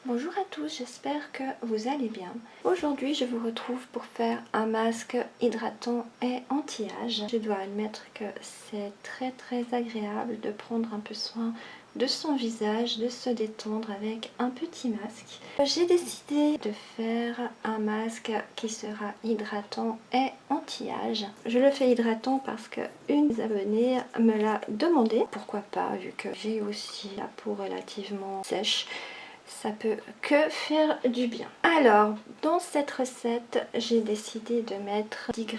Bonjour à tous, j'espère que vous allez bien. Aujourd'hui, je vous retrouve pour faire un masque hydratant et anti-âge. Je dois admettre que c'est très agréable de prendre un peu soin de son visage, de se détendre avec un petit masque. J'ai décidé de faire un masque qui sera hydratant et anti-âge. Je le fais hydratant parce que une des abonnées me l'a demandé. Pourquoi pas, vu que j'ai aussi la peau relativement sèche. Ça peut que faire du bien. Alors, dans cette recette, j'ai décidé de mettre 10 g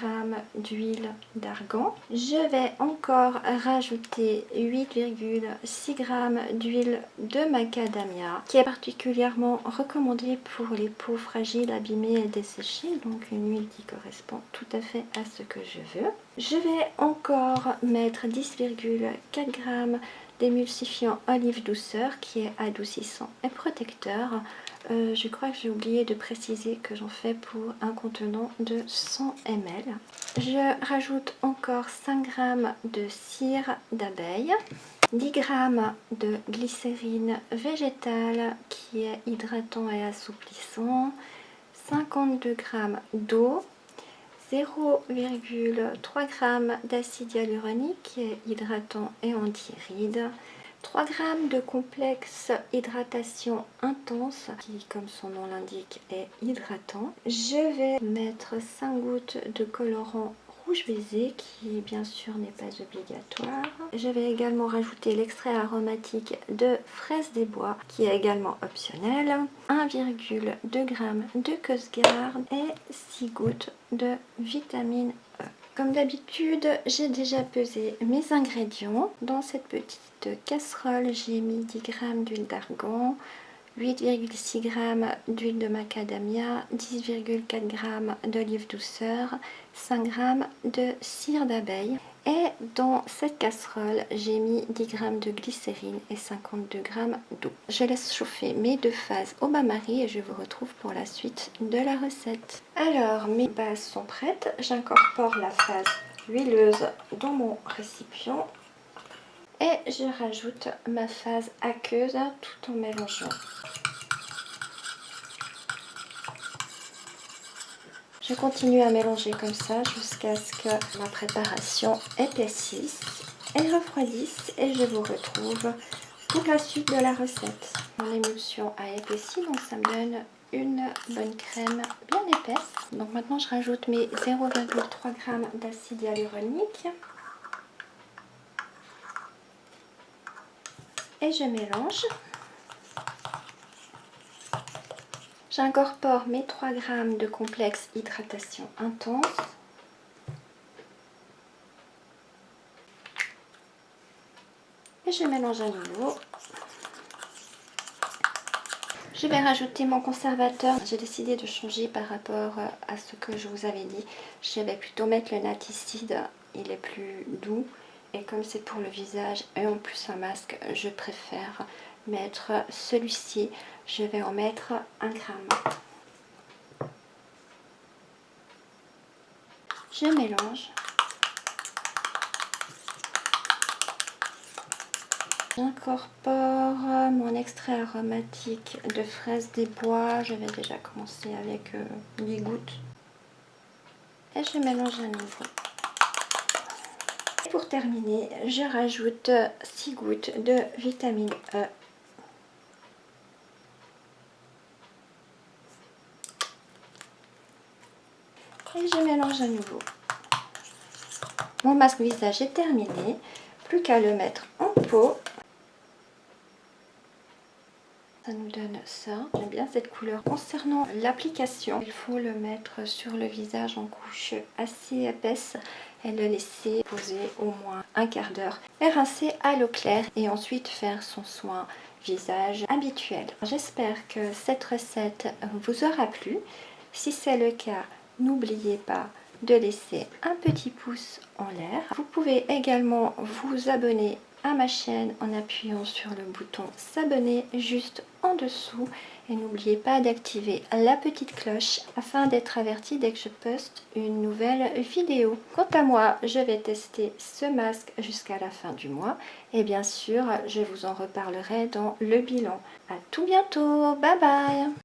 d'huile d'argan. Je vais encore rajouter 8,6 g d'huile de macadamia, qui est particulièrement recommandée pour les peaux fragiles, abîmées et desséchées. Donc une huile qui correspond tout à fait à ce que je veux. Je vais encore mettre 10,4 g d'émulsifiant olive douceur qui est adoucissant et protecteur. Je crois que j'ai oublié de préciser que j'en fais pour un contenant de 100 ml. Je rajoute encore 5 g de cire d'abeille, 10 g de glycérine végétale qui est hydratant et assouplissant, 52 g d'eau, 0,3 g d'acide hyaluronique qui est hydratant et anti-rides, 3 g de complexe hydratation intense qui, comme son nom l'indique, est hydratant. Je vais mettre 5 gouttes de colorant rouge baiser qui bien sûr n'est pas obligatoire. Je vais également rajouter l'extrait aromatique de fraise des bois qui est également optionnel, 1,2 g de Cosgarde et 6 gouttes de vitamine E. Comme d'habitude, j'ai déjà pesé mes ingrédients. Dans cette petite casserole, j'ai mis 10 g d'huile d'argan, 8,6 g d'huile de macadamia, 10,4 g d'olive douceur, 5 g de cire d'abeille. Et dans cette casserole, j'ai mis 10 g de glycérine et 52 g d'eau. Je laisse chauffer mes deux phases au bain-marie et je vous retrouve pour la suite de la recette. Alors, mes bases sont prêtes. J'incorpore la phase huileuse dans mon récipient. Et je rajoute ma phase aqueuse tout en mélangeant. Je continue à mélanger comme ça jusqu'à ce que ma préparation épaississe et refroidisse et je vous retrouve pour la suite de la recette. Mon émulsion a épaissi, donc ça me donne une bonne crème bien épaisse. Donc maintenant je rajoute mes 0,3 g d'acide hyaluronique et je mélange. J'incorpore mes 3 g de complexe hydratation intense. Et je mélange à nouveau. Je vais rajouter mon conservateur. J'ai décidé de changer par rapport à ce que je vous avais dit. Je vais plutôt mettre le naticide. Il est plus doux. Et comme c'est pour le visage et en plus un masque, je préfère mettre celui-ci. Je vais en mettre 1 g. Je mélange. J'incorpore mon extrait aromatique de fraise des bois. Je vais déjà commencer avec 8 gouttes. Et je mélange à nouveau. Et pour terminer, je rajoute 6 gouttes de vitamine E. Et je mélange à nouveau. Mon masque visage est terminé. Plus qu'à le mettre en pot. Ça nous donne ça. J'aime bien cette couleur. Concernant l'application, il faut le mettre sur le visage en couche assez épaisse et le laisser poser au moins un quart d'heure et rincer à l'eau claire et ensuite faire son soin visage habituel. J'espère que cette recette vous aura plu. Si c'est le cas, n'oubliez pas de laisser un petit pouce en l'air. Vous pouvez également vous abonner à ma chaîne en appuyant sur le bouton s'abonner juste en dessous. Et n'oubliez pas d'activer la petite cloche afin d'être averti dès que je poste une nouvelle vidéo. Quant à moi, je vais tester ce masque jusqu'à la fin du mois. Et bien sûr, je vous en reparlerai dans le bilan. À tout bientôt, bye bye!